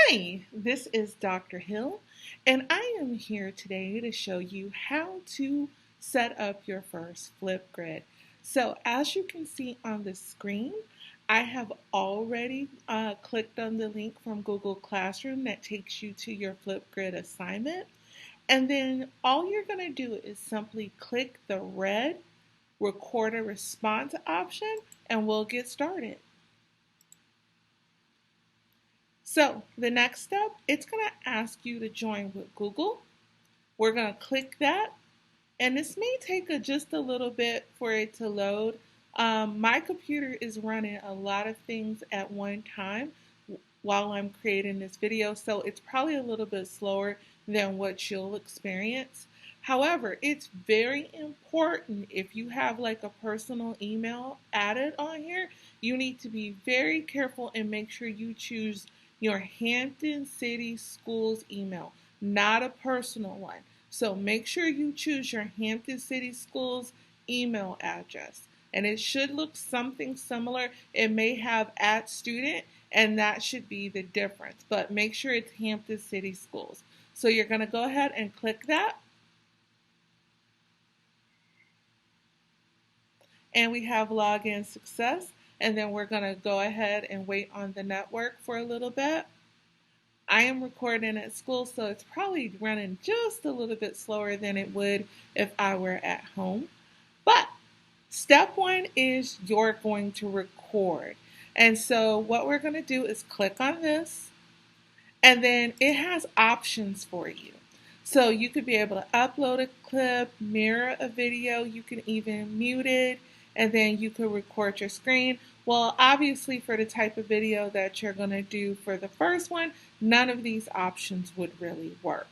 Hi, this is Dr. Hill, and I am here today to show you how to set up your first Flipgrid. So, as you can see on the screen, I have already clicked on the link from Google Classroom that takes you to your Flipgrid assignment. And then all you're going to do is simply click the red Record a Response option, and we'll get started. So the next step, it's going to ask you to join with Google. We're going to click that, and this may take just a little bit for it to load. My computer is running a lot of things at one time while I'm creating this video, so it's probably a little bit slower than what you'll experience. However, it's very important if you have like a personal email added on here, you need to be very careful and make sure you choose your Hampton City Schools email, not a personal one. So make sure you choose your Hampton City Schools email address. And it should look something similar. It may have @student, and that should be the difference. But make sure it's Hampton City Schools. So you're going to go ahead and click that. And we have login success. And then we're going to go ahead and wait on the network for a little bit. I am recording at school, so it's probably running just a little bit slower than it would if I were at home. But step one is you're going to record. And so what we're going to do is click on this, and then it has options for you. So you could be able to upload a clip, mirror a video, you can even mute it, and then you could record your screen. Well, obviously for the type of video that you're going to do for the first one, none of these options would really work.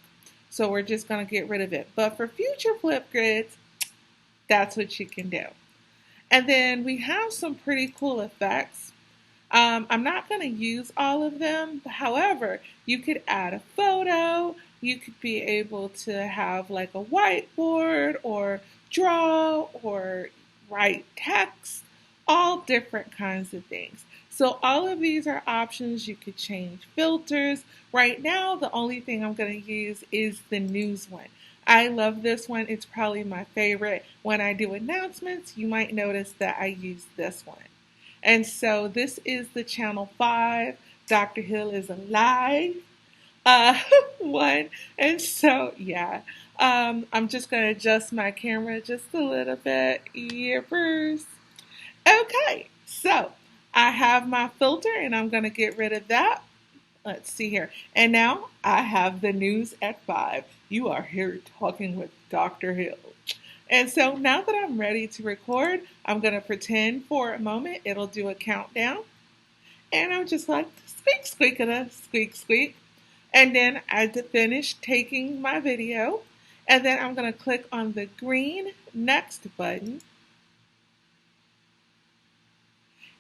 So we're just going to get rid of it. But for future Flipgrids, that's what you can do. And then we have some pretty cool effects. I'm not going to use all of them. However, you could add a photo. You could be able to have like a whiteboard or draw or write text, all different kinds of things. So all of these are options. You could change filters. Right now, the only thing I'm going to use is the news one. I love this one. It's probably my favorite. When I do announcements, you might notice that I use this one. And so this is the Channel 5. Dr. Hill is alive. One. And so, yeah. I'm just going to adjust my camera just a little bit. Yippers. Okay. So I have my filter, and I'm going to get rid of that. Let's see here. And now I have the news at 5. You are here talking with Dr. Hill. And so now that I'm ready to record, I'm going to pretend for a moment it'll do a countdown. And I'm just like, squeak, squeak, squeak, squeak. And then I finish taking my video. And then I'm going to click on the green next button.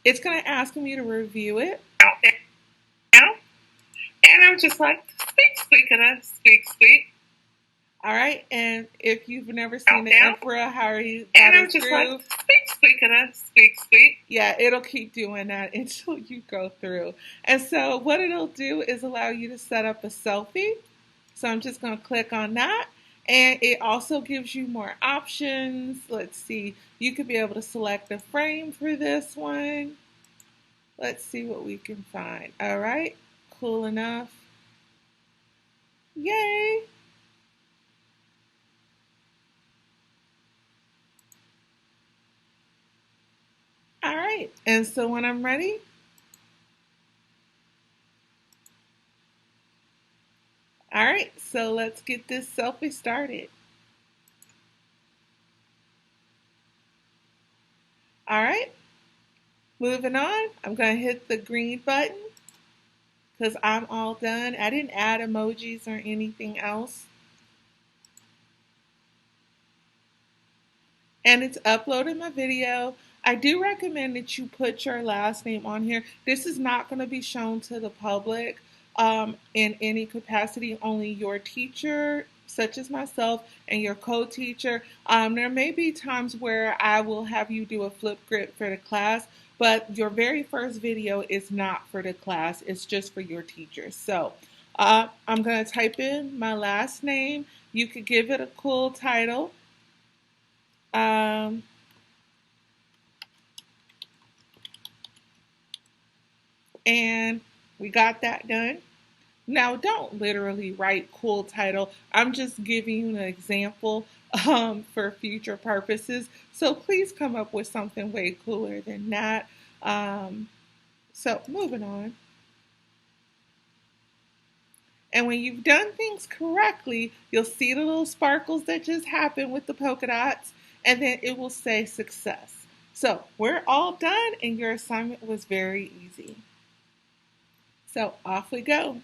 It's going to ask me to review it. And I'm just like, squeak, squeak, squeak, squeak. All right, and if you've never seen the Emperor, how he got his groove, like, squeak, squeak, squeak. Yeah, it'll keep doing that until you go through. And so what it'll do is allow you to set up a selfie. So I'm just going to click on that. And it also gives you more options. Let's see, you could be able to select a frame for this one. Let's see what we can find. All right, cool enough. Yay! All right, and so when I'm ready, all right, so let's get this selfie started. All right, moving on, I'm going to hit the green button because I'm all done. I didn't add emojis or anything else. And it's uploaded my video. I do recommend that you put your last name on here. This is not going to be shown to the public in any capacity, only your teacher, such as myself, and your co-teacher. There may be times where I will have you do a Flipgrid for the class, but your very first video is not for the class, it's just for your teachers. So I'm going to type in my last name. You could give it a cool title. Um, and we got that done. Now, don't literally write cool title. I'm just giving you an example for future purposes. So please come up with something way cooler than that. So moving on. And when you've done things correctly, you'll see the little sparkles that just happened with the polka dots, and then it will say success. So we're all done, and your assignment was very easy. So off we go.